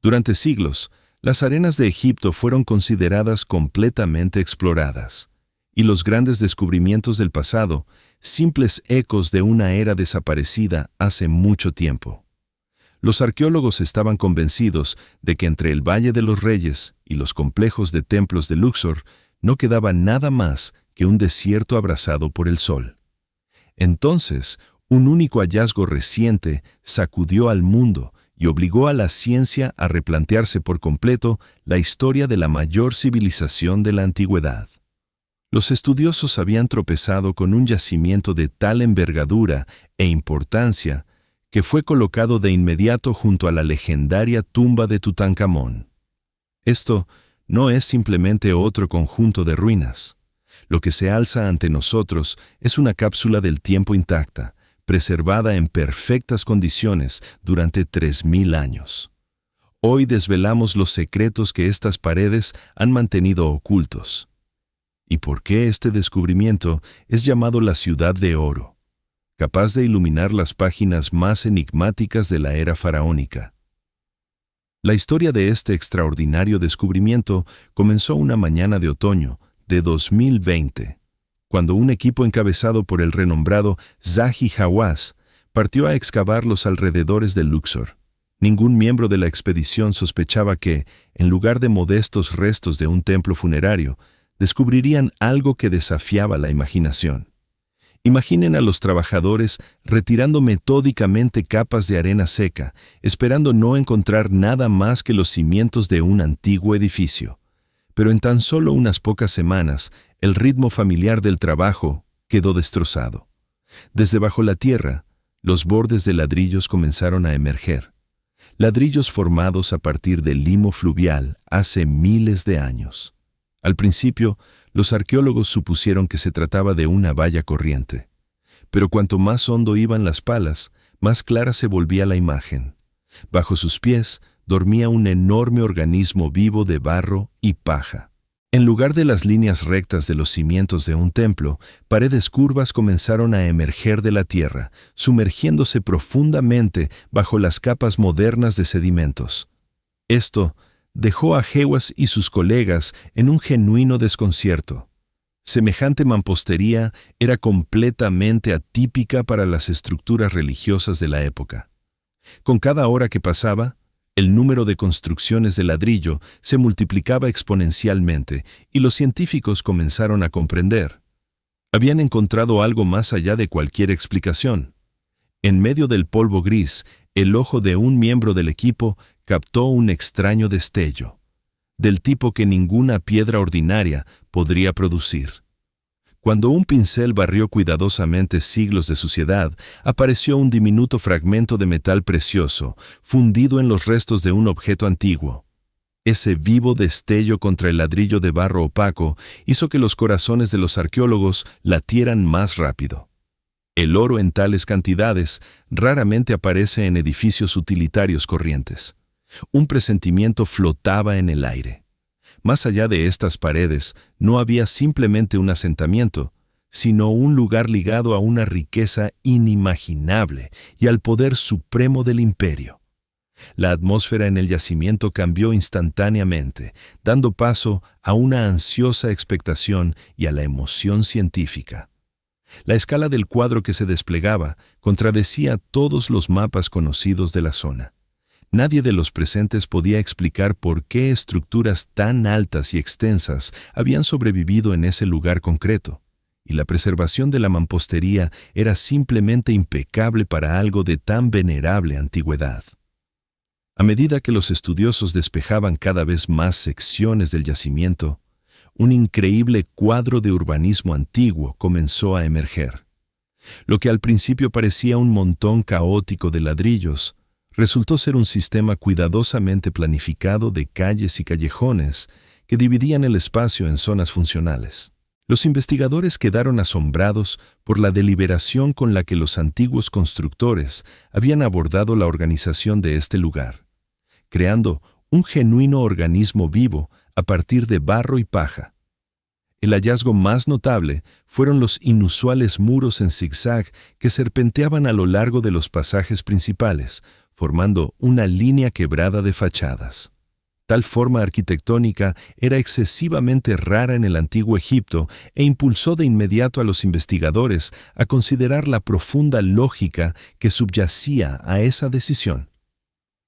Durante siglos, las arenas de Egipto fueron consideradas completamente exploradas, y los grandes descubrimientos del pasado, simples ecos de una era desaparecida hace mucho tiempo. Los arqueólogos estaban convencidos de que entre el Valle de los Reyes y los complejos de templos de Luxor no quedaba nada más que un desierto abrasado por el sol. Entonces, un único hallazgo reciente sacudió al mundo y obligó a la ciencia a replantearse por completo la historia de la mayor civilización de la antigüedad. Los estudiosos habían tropezado con un yacimiento de tal envergadura e importancia que fue colocado de inmediato junto a la legendaria tumba de Tutankamón. Esto no es simplemente otro conjunto de ruinas. Lo que se alza ante nosotros es una cápsula del tiempo intacta, preservada en perfectas condiciones durante 3000 años. Hoy desvelamos los secretos que estas paredes han mantenido ocultos. ¿Y por qué este descubrimiento es llamado la Ciudad de Oro, capaz de iluminar las páginas más enigmáticas de la era faraónica? La historia de este extraordinario descubrimiento comenzó una mañana de otoño de 2020, cuando un equipo encabezado por el renombrado Zahi Hawass partió a excavar los alrededores de Luxor. Ningún miembro de la expedición sospechaba que, en lugar de modestos restos de un templo funerario, descubrirían algo que desafiaba la imaginación. Imaginen a los trabajadores retirando metódicamente capas de arena seca, esperando no encontrar nada más que los cimientos de un antiguo edificio. Pero en tan solo unas pocas semanas, el ritmo familiar del trabajo quedó destrozado. Desde bajo la tierra, los bordes de ladrillos comenzaron a emerger. Ladrillos formados a partir del limo fluvial hace miles de años. Al principio, los arqueólogos supusieron que se trataba de una valla corriente. Pero cuanto más hondo iban las palas, más clara se volvía la imagen. Bajo sus pies dormía un enorme organismo vivo de barro y paja. En lugar de las líneas rectas de los cimientos de un templo, paredes curvas comenzaron a emerger de la tierra, sumergiéndose profundamente bajo las capas modernas de sedimentos. Esto dejó a Hawass y sus colegas en un genuino desconcierto. Semejante mampostería era completamente atípica para las estructuras religiosas de la época. Con cada hora que pasaba, el número de construcciones de ladrillo se multiplicaba exponencialmente y los científicos comenzaron a comprender. Habían encontrado algo más allá de cualquier explicación. En medio del polvo gris, el ojo de un miembro del equipo captó un extraño destello, del tipo que ninguna piedra ordinaria podría producir. Cuando un pincel barrió cuidadosamente siglos de suciedad, apareció un diminuto fragmento de metal precioso, fundido en los restos de un objeto antiguo. Ese vivo destello contra el ladrillo de barro opaco hizo que los corazones de los arqueólogos latieran más rápido. El oro en tales cantidades raramente aparece en edificios utilitarios corrientes. Un presentimiento flotaba en el aire. Más allá de estas paredes, no había simplemente un asentamiento, sino un lugar ligado a una riqueza inimaginable y al poder supremo del imperio. La atmósfera en el yacimiento cambió instantáneamente, dando paso a una ansiosa expectación y a la emoción científica. La escala del cuadro que se desplegaba contradecía todos los mapas conocidos de la zona. Nadie de los presentes podía explicar por qué estructuras tan altas y extensas habían sobrevivido en ese lugar concreto, y la preservación de la mampostería era simplemente impecable para algo de tan venerable antigüedad. A medida que los estudiosos despejaban cada vez más secciones del yacimiento, un increíble cuadro de urbanismo antiguo comenzó a emerger. Lo que al principio parecía un montón caótico de ladrillos, resultó ser un sistema cuidadosamente planificado de calles y callejones que dividían el espacio en zonas funcionales. Los investigadores quedaron asombrados por la deliberación con la que los antiguos constructores habían abordado la organización de este lugar, creando un genuino organismo vivo a partir de barro y paja. El hallazgo más notable fueron los inusuales muros en zigzag que serpenteaban a lo largo de los pasajes principales, formando una línea quebrada de fachadas. Tal forma arquitectónica era excesivamente rara en el antiguo Egipto e impulsó de inmediato a los investigadores a considerar la profunda lógica que subyacía a esa decisión.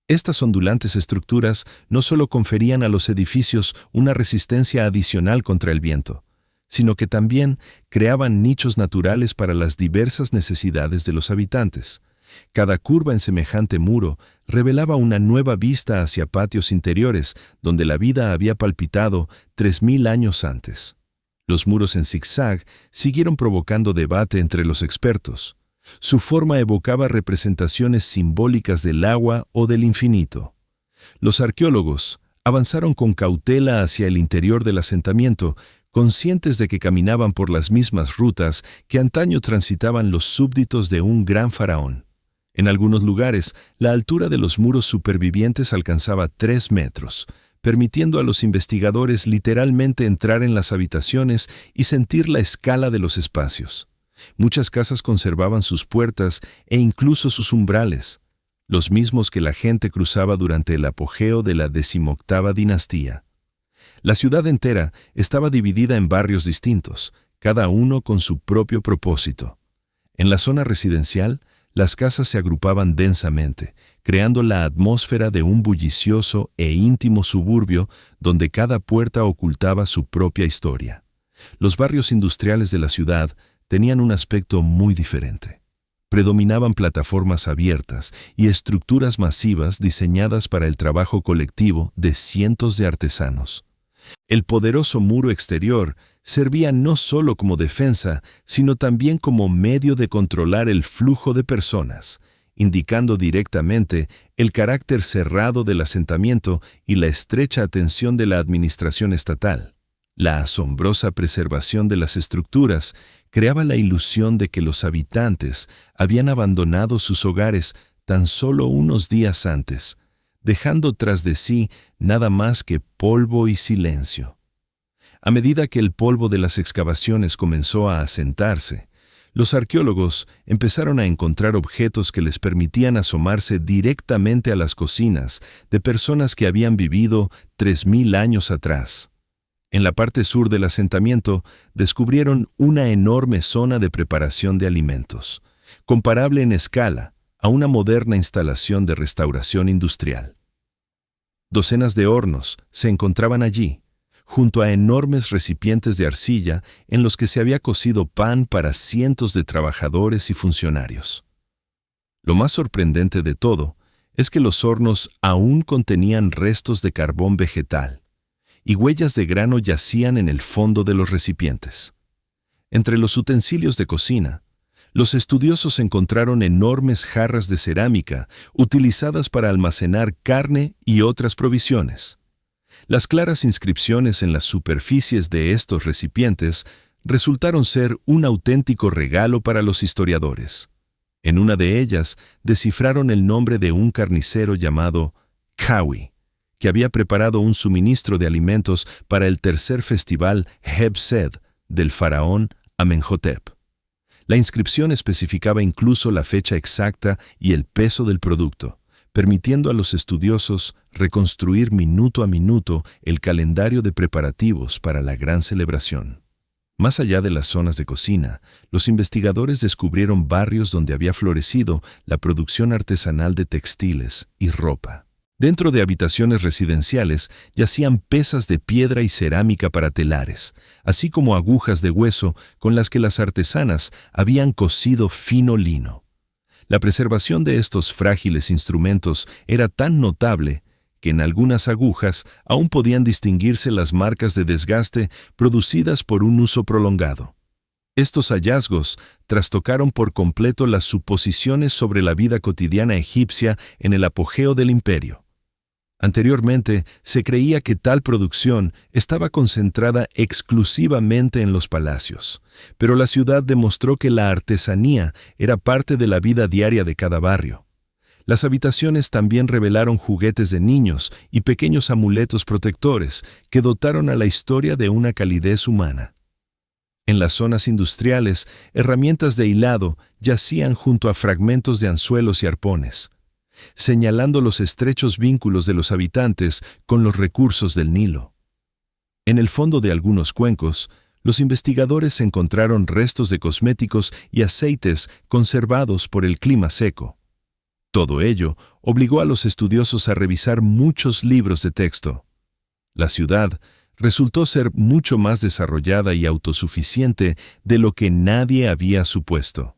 Estas ondulantes estructuras no solo conferían a los edificios una resistencia adicional contra el viento, sino que también creaban nichos naturales para las diversas necesidades de los habitantes. Cada curva en semejante muro revelaba una nueva vista hacia patios interiores donde la vida había palpitado 3000 años antes. Los muros en zigzag siguieron provocando debate entre los expertos. Su forma evocaba representaciones simbólicas del agua o del infinito. Los arqueólogos avanzaron con cautela hacia el interior del asentamiento, conscientes de que caminaban por las mismas rutas que antaño transitaban los súbditos de un gran faraón. En algunos lugares, la altura de los muros supervivientes alcanzaba 3 metros, permitiendo a los investigadores literalmente entrar en las habitaciones y sentir la escala de los espacios. Muchas casas conservaban sus puertas e incluso sus umbrales, los mismos que la gente cruzaba durante el apogeo de la 18ª dinastía. La ciudad entera estaba dividida en barrios distintos, cada uno con su propio propósito. En la zona residencial, las casas se agrupaban densamente, creando la atmósfera de un bullicioso e íntimo suburbio donde cada puerta ocultaba su propia historia. Los barrios industriales de la ciudad tenían un aspecto muy diferente. Predominaban plataformas abiertas y estructuras masivas diseñadas para el trabajo colectivo de cientos de artesanos. El poderoso muro exterior servía no solo como defensa, sino también como medio de controlar el flujo de personas, indicando directamente el carácter cerrado del asentamiento y la estrecha atención de la administración estatal. La asombrosa preservación de las estructuras creaba la ilusión de que los habitantes habían abandonado sus hogares tan solo unos días antes, dejando tras de sí nada más que polvo y silencio. A medida que el polvo de las excavaciones comenzó a asentarse, los arqueólogos empezaron a encontrar objetos que les permitían asomarse directamente a las cocinas de personas que habían vivido 3000 años atrás. En la parte sur del asentamiento descubrieron una enorme zona de preparación de alimentos, comparable en escala a una moderna instalación de restauración industrial. Docenas de hornos se encontraban allí, junto a enormes recipientes de arcilla en los que se había cocido pan para cientos de trabajadores y funcionarios. Lo más sorprendente de todo es que los hornos aún contenían restos de carbón vegetal, y huellas de grano yacían en el fondo de los recipientes. Entre los utensilios de cocina, los estudiosos encontraron enormes jarras de cerámica utilizadas para almacenar carne y otras provisiones. Las claras inscripciones en las superficies de estos recipientes resultaron ser un auténtico regalo para los historiadores. En una de ellas descifraron el nombre de un carnicero llamado Khawi, que había preparado un suministro de alimentos para el tercer festival Heb-Sed del faraón Amenhotep. La inscripción especificaba incluso la fecha exacta y el peso del producto, permitiendo a los estudiosos reconstruir minuto a minuto el calendario de preparativos para la gran celebración. Más allá de las zonas de cocina, los investigadores descubrieron barrios donde había florecido la producción artesanal de textiles y ropa. Dentro de habitaciones residenciales yacían pesas de piedra y cerámica para telares, así como agujas de hueso con las que las artesanas habían cosido fino lino. La preservación de estos frágiles instrumentos era tan notable que en algunas agujas aún podían distinguirse las marcas de desgaste producidas por un uso prolongado. Estos hallazgos trastocaron por completo las suposiciones sobre la vida cotidiana egipcia en el apogeo del imperio. Anteriormente, se creía que tal producción estaba concentrada exclusivamente en los palacios, pero la ciudad demostró que la artesanía era parte de la vida diaria de cada barrio. Las habitaciones también revelaron juguetes de niños y pequeños amuletos protectores que dotaron a la historia de una calidez humana. En las zonas industriales, herramientas de hilado yacían junto a fragmentos de anzuelos y arpones, señalando los estrechos vínculos de los habitantes con los recursos del Nilo. En el fondo de algunos cuencos, los investigadores encontraron restos de cosméticos y aceites conservados por el clima seco. Todo ello obligó a los estudiosos a revisar muchos libros de texto. La ciudad resultó ser mucho más desarrollada y autosuficiente de lo que nadie había supuesto.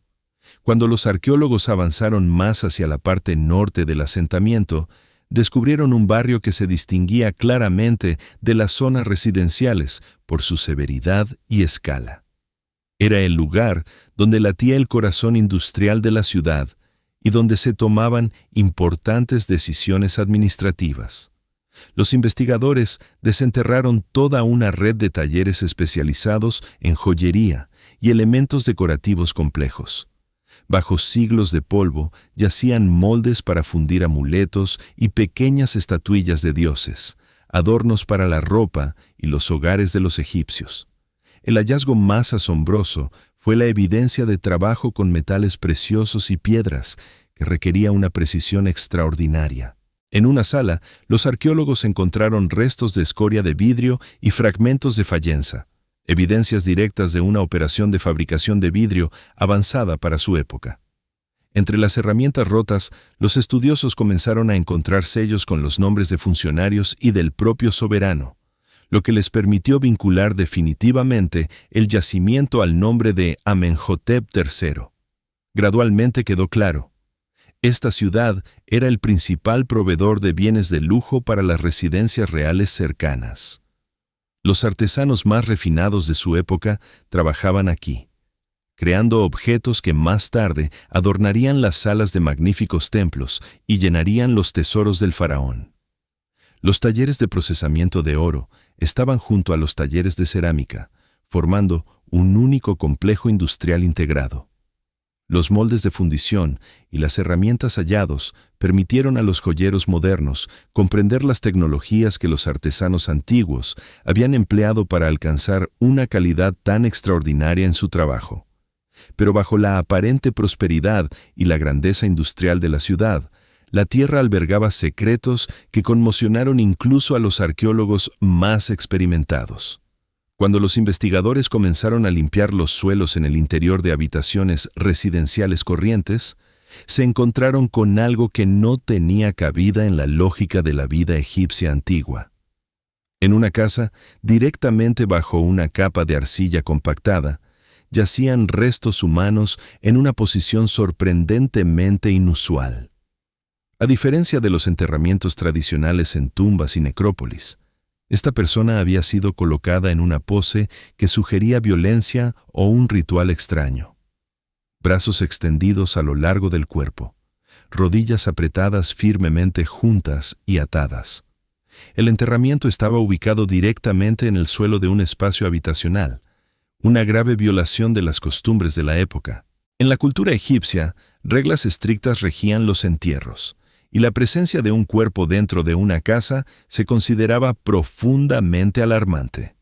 Cuando los arqueólogos avanzaron más hacia la parte norte del asentamiento, descubrieron un barrio que se distinguía claramente de las zonas residenciales por su severidad y escala. Era el lugar donde latía el corazón industrial de la ciudad y donde se tomaban importantes decisiones administrativas. Los investigadores desenterraron toda una red de talleres especializados en joyería y elementos decorativos complejos. Bajo siglos de polvo yacían moldes para fundir amuletos y pequeñas estatuillas de dioses, adornos para la ropa y los hogares de los egipcios. El hallazgo más asombroso fue la evidencia de trabajo con metales preciosos y piedras, que requería una precisión extraordinaria. En una sala, los arqueólogos encontraron restos de escoria de vidrio y fragmentos de fayenza, evidencias directas de una operación de fabricación de vidrio avanzada para su época. Entre las herramientas rotas, los estudiosos comenzaron a encontrar sellos con los nombres de funcionarios y del propio soberano, lo que les permitió vincular definitivamente el yacimiento al nombre de Amenhotep III. Gradualmente quedó claro: esta ciudad era el principal proveedor de bienes de lujo para las residencias reales cercanas. Los artesanos más refinados de su época trabajaban aquí, creando objetos que más tarde adornarían las salas de magníficos templos y llenarían los tesoros del faraón. Los talleres de procesamiento de oro estaban junto a los talleres de cerámica, formando un único complejo industrial integrado. Los moldes de fundición y las herramientas hallados permitieron a los joyeros modernos comprender las tecnologías que los artesanos antiguos habían empleado para alcanzar una calidad tan extraordinaria en su trabajo. Pero bajo la aparente prosperidad y la grandeza industrial de la ciudad, la tierra albergaba secretos que conmocionaron incluso a los arqueólogos más experimentados. Cuando los investigadores comenzaron a limpiar los suelos en el interior de habitaciones residenciales corrientes, se encontraron con algo que no tenía cabida en la lógica de la vida egipcia antigua. En una casa, directamente bajo una capa de arcilla compactada, yacían restos humanos en una posición sorprendentemente inusual. A diferencia de los enterramientos tradicionales en tumbas y necrópolis, esta persona había sido colocada en una pose que sugería violencia o un ritual extraño. Brazos extendidos a lo largo del cuerpo, rodillas apretadas firmemente juntas y atadas. El enterramiento estaba ubicado directamente en el suelo de un espacio habitacional, una grave violación de las costumbres de la época. En la cultura egipcia, reglas estrictas regían los entierros, y la presencia de un cuerpo dentro de una casa se consideraba profundamente alarmante.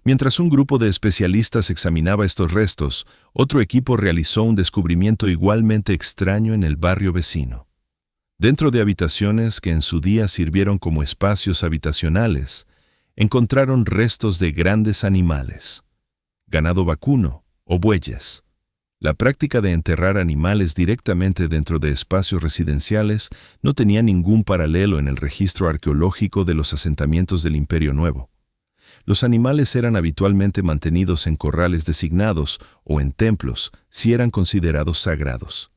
Mientras un grupo de especialistas examinaba estos restos, otro equipo realizó un descubrimiento igualmente extraño en el barrio vecino. Dentro de habitaciones que en su día sirvieron como espacios habitacionales, encontraron restos de grandes animales, ganado vacuno o bueyes. La práctica de enterrar animales directamente dentro de espacios residenciales no tenía ningún paralelo en el registro arqueológico de los asentamientos del Imperio Nuevo. Los animales eran habitualmente mantenidos en corrales designados o en templos si eran considerados sagrados.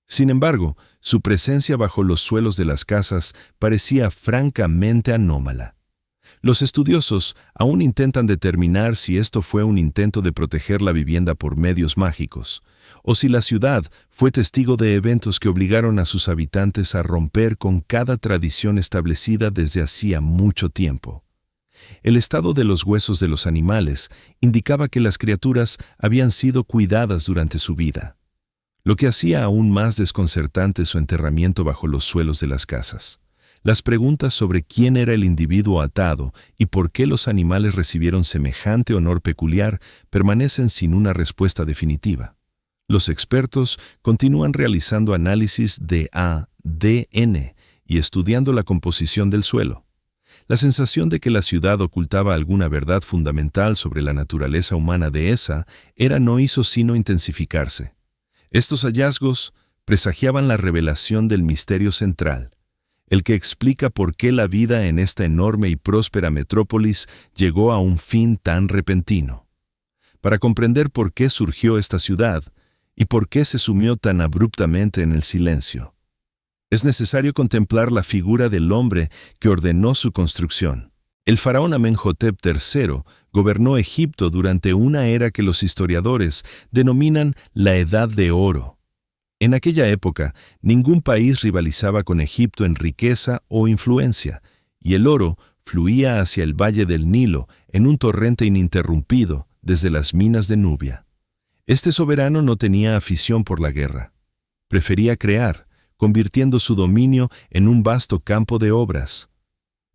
Sin embargo, su presencia bajo los suelos de las casas parecía francamente anómala. Los estudiosos aún intentan determinar si esto fue un intento de proteger la vivienda por medios mágicos, o si la ciudad fue testigo de eventos que obligaron a sus habitantes a romper con cada tradición establecida desde hacía mucho tiempo. El estado de los huesos de los animales indicaba que las criaturas habían sido cuidadas durante su vida, lo que hacía aún más desconcertante su enterramiento bajo los suelos de las casas. Las preguntas sobre quién era el individuo atado y por qué los animales recibieron semejante honor peculiar permanecen sin una respuesta definitiva. Los expertos continúan realizando análisis de ADN y estudiando la composición del suelo. La sensación de que la ciudad ocultaba alguna verdad fundamental sobre la naturaleza humana de esa era no hizo sino intensificarse. Estos hallazgos presagiaban la revelación del misterio central, el que explica por qué la vida en esta enorme y próspera metrópolis llegó a un fin tan repentino. Para comprender por qué surgió esta ciudad y por qué se sumió tan abruptamente en el silencio, es necesario contemplar la figura del hombre que ordenó su construcción. El faraón Amenhotep III gobernó Egipto durante una era que los historiadores denominan la Edad de Oro. En aquella época, ningún país rivalizaba con Egipto en riqueza o influencia, y el oro fluía hacia el valle del Nilo en un torrente ininterrumpido desde las minas de Nubia. Este soberano no tenía afición por la guerra. Prefería crear, convirtiendo su dominio en un vasto campo de obras.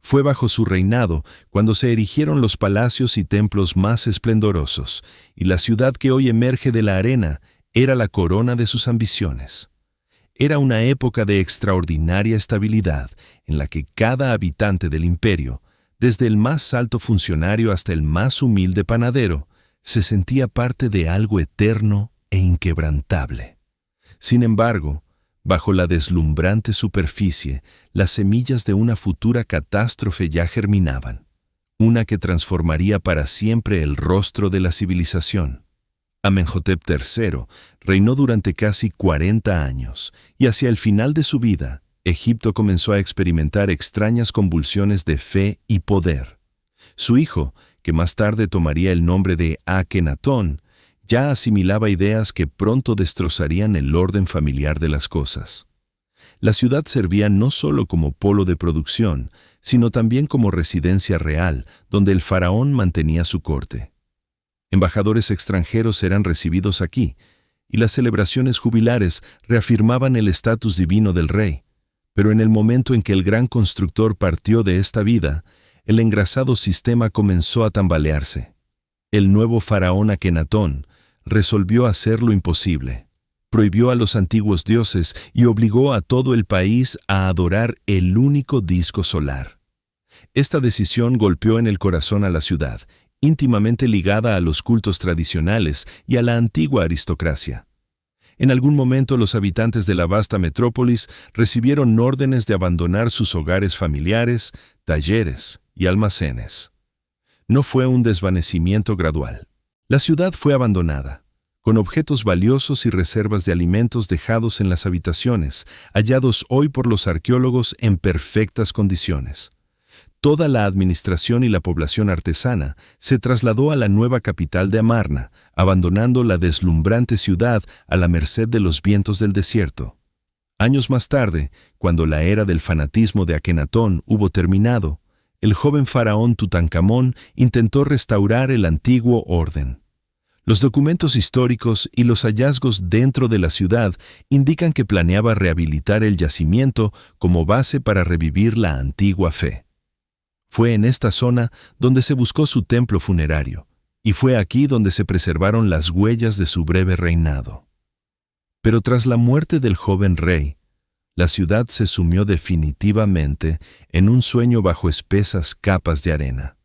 Fue bajo su reinado cuando se erigieron los palacios y templos más esplendorosos, y la ciudad que hoy emerge de la arena era la corona de sus ambiciones. Era una época de extraordinaria estabilidad en la que cada habitante del imperio, desde el más alto funcionario hasta el más humilde panadero, se sentía parte de algo eterno e inquebrantable. Sin embargo, bajo la deslumbrante superficie, las semillas de una futura catástrofe ya germinaban, una que transformaría para siempre el rostro de la civilización. Amenhotep III reinó durante casi 40 años, y hacia el final de su vida, Egipto comenzó a experimentar extrañas convulsiones de fe y poder. Su hijo, que más tarde tomaría el nombre de Akenatón, ya asimilaba ideas que pronto destrozarían el orden familiar de las cosas. La ciudad servía no solo como polo de producción, sino también como residencia real, donde el faraón mantenía su corte. Embajadores extranjeros eran recibidos aquí, y las celebraciones jubilares reafirmaban el estatus divino del rey. Pero en el momento en que el gran constructor partió de esta vida, el engrasado sistema comenzó a tambalearse. El nuevo faraón Akenatón resolvió hacer lo imposible. Prohibió a los antiguos dioses y obligó a todo el país a adorar el único disco solar. Esta decisión golpeó en el corazón a la ciudad, íntimamente ligada a los cultos tradicionales y a la antigua aristocracia. En algún momento los habitantes de la vasta metrópolis recibieron órdenes de abandonar sus hogares familiares, talleres y almacenes. No fue un desvanecimiento gradual. La ciudad fue abandonada, con objetos valiosos y reservas de alimentos dejados en las habitaciones, hallados hoy por los arqueólogos en perfectas condiciones. Toda la administración y la población artesana se trasladó a la nueva capital de Amarna, abandonando la deslumbrante ciudad a la merced de los vientos del desierto. Años más tarde, cuando la era del fanatismo de Akenatón hubo terminado, el joven faraón Tutankamón intentó restaurar el antiguo orden. Los documentos históricos y los hallazgos dentro de la ciudad indican que planeaba rehabilitar el yacimiento como base para revivir la antigua fe. Fue en esta zona donde se buscó su templo funerario, y fue aquí donde se preservaron las huellas de su breve reinado. Pero tras la muerte del joven rey, la ciudad se sumió definitivamente en un sueño bajo espesas capas de arena.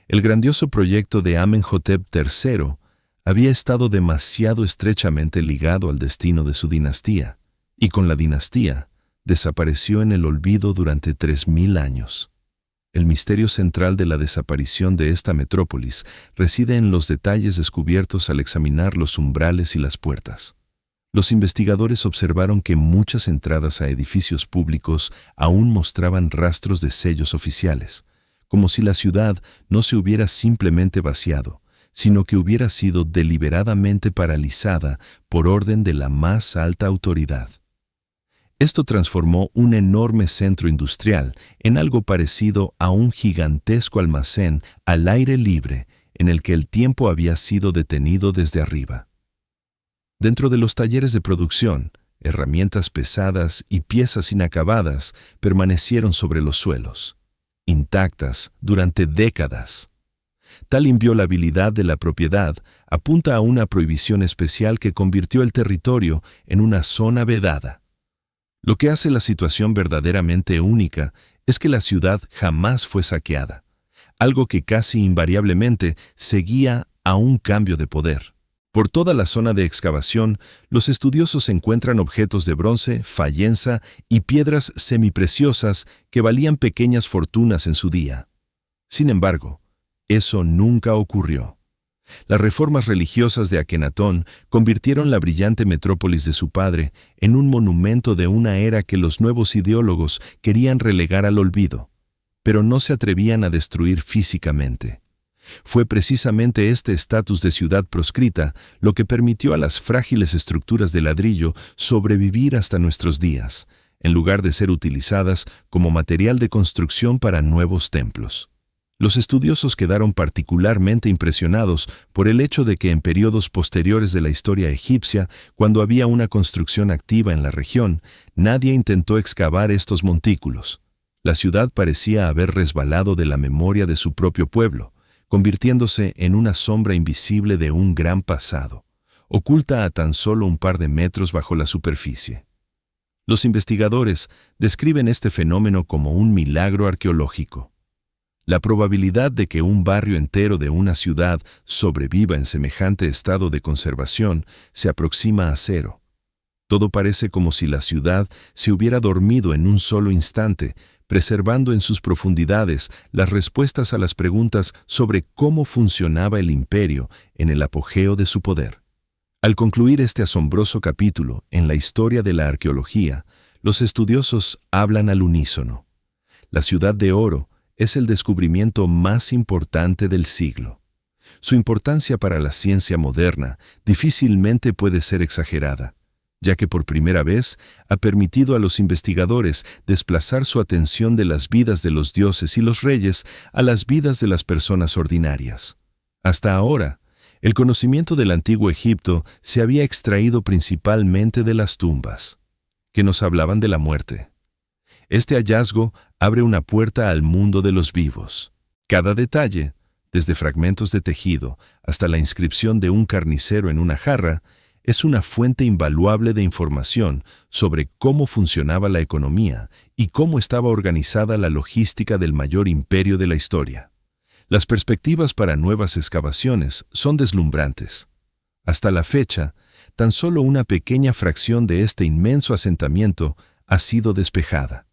El grandioso proyecto de Amenhotep III había estado demasiado estrechamente ligado al destino de su dinastía, y con la dinastía desapareció en el olvido durante 3000 años. El misterio central de la desaparición de esta metrópolis reside en los detalles descubiertos al examinar los umbrales y las puertas. Los investigadores observaron que muchas entradas a edificios públicos aún mostraban rastros de sellos oficiales, como si la ciudad no se hubiera simplemente vaciado, sino que hubiera sido deliberadamente paralizada por orden de la más alta autoridad. Esto transformó un enorme centro industrial en algo parecido a un gigantesco almacén al aire libre en el que el tiempo había sido detenido desde arriba. Dentro de los talleres de producción, Herramientas pesadas y piezas inacabadas permanecieron sobre los suelos, intactas durante décadas. Tal inviolabilidad de la propiedad apunta a una prohibición especial que convirtió el territorio en una zona vedada. Lo que hace la situación verdaderamente única es que la ciudad jamás fue saqueada, algo que casi invariablemente seguía a un cambio de poder. Por toda la zona de excavación, los estudiosos encuentran objetos de bronce, fayenza y piedras semipreciosas que valían pequeñas fortunas en su día. Sin embargo, eso nunca ocurrió. Las reformas religiosas de Akenatón convirtieron la brillante metrópolis de su padre en un monumento de una era que los nuevos ideólogos querían relegar al olvido, pero no se atrevían a destruir físicamente. Fue precisamente este estatus de ciudad proscrita lo que permitió a las frágiles estructuras de ladrillo sobrevivir hasta nuestros días, en lugar de ser utilizadas como material de construcción para nuevos templos. Los estudiosos quedaron particularmente impresionados por el hecho de que en periodos posteriores de la historia egipcia, cuando había una construcción activa en la región, nadie intentó excavar estos montículos. La ciudad parecía haber resbalado de la memoria de su propio pueblo, convirtiéndose en una sombra invisible de un gran pasado, oculta a tan solo un par de metros bajo la superficie. Los investigadores describen este fenómeno como un milagro arqueológico. La probabilidad de que un barrio entero de una ciudad sobreviva en semejante estado de conservación se aproxima a cero. Todo parece como si la ciudad se hubiera dormido en un solo instante, preservando en sus profundidades las respuestas a las preguntas sobre cómo funcionaba el imperio en el apogeo de su poder. Al concluir este asombroso capítulo en la historia de la arqueología, los estudiosos hablan al unísono. La ciudad de oro es el descubrimiento más importante del siglo. Su importancia para la ciencia moderna difícilmente puede ser exagerada, ya que por primera vez ha permitido a los investigadores desplazar su atención de las vidas de los dioses y los reyes a las vidas de las personas ordinarias. Hasta ahora, el conocimiento del antiguo Egipto se había extraído principalmente de las tumbas, que nos hablaban de la muerte. Este hallazgo abre una puerta al mundo de los vivos. Cada detalle, desde fragmentos de tejido hasta la inscripción de un carnicero en una jarra, es una fuente invaluable de información sobre cómo funcionaba la economía y cómo estaba organizada la logística del mayor imperio de la historia. Las perspectivas para nuevas excavaciones son deslumbrantes. Hasta la fecha, tan solo una pequeña fracción de este inmenso asentamiento ha sido despejada.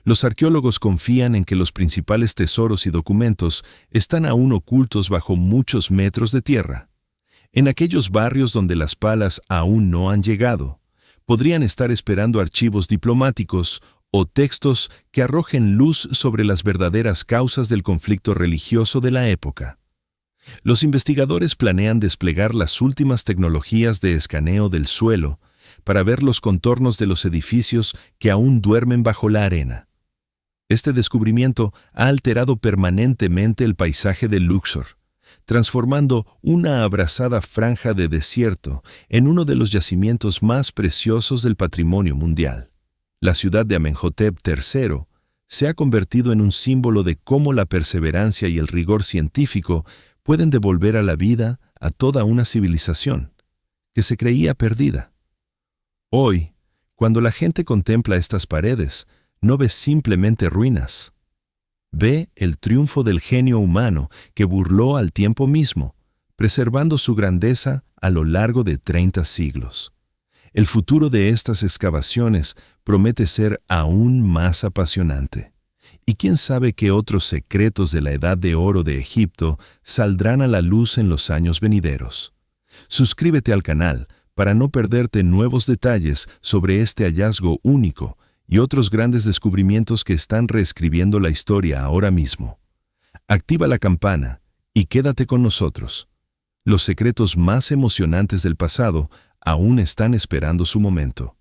Los arqueólogos confían en que los principales tesoros y documentos están aún ocultos bajo muchos metros de tierra. En aquellos barrios donde las palas aún no han llegado, podrían estar esperando archivos diplomáticos o textos que arrojen luz sobre las verdaderas causas del conflicto religioso de la época. Los investigadores planean desplegar las últimas tecnologías de escaneo del suelo para ver los contornos de los edificios que aún duermen bajo la arena. Este descubrimiento ha alterado permanentemente el paisaje de Luxor, transformando una abrasada franja de desierto en uno de los yacimientos más preciosos del patrimonio mundial. La ciudad de Amenhotep III se ha convertido en un símbolo de cómo la perseverancia y el rigor científico pueden devolver a la vida a toda una civilización que se creía perdida. Hoy, cuando la gente contempla estas paredes, no ve simplemente ruinas. Ve el triunfo del genio humano que burló al tiempo mismo, preservando su grandeza a lo largo de 30 siglos. El futuro de estas excavaciones promete ser aún más apasionante. Y quién sabe qué otros secretos de la Edad de Oro de Egipto saldrán a la luz en los años venideros. Suscríbete al canal para no perderte nuevos detalles sobre este hallazgo único y otros grandes descubrimientos que están reescribiendo la historia ahora mismo. Activa la campana y quédate con nosotros. Los secretos más emocionantes del pasado aún están esperando su momento.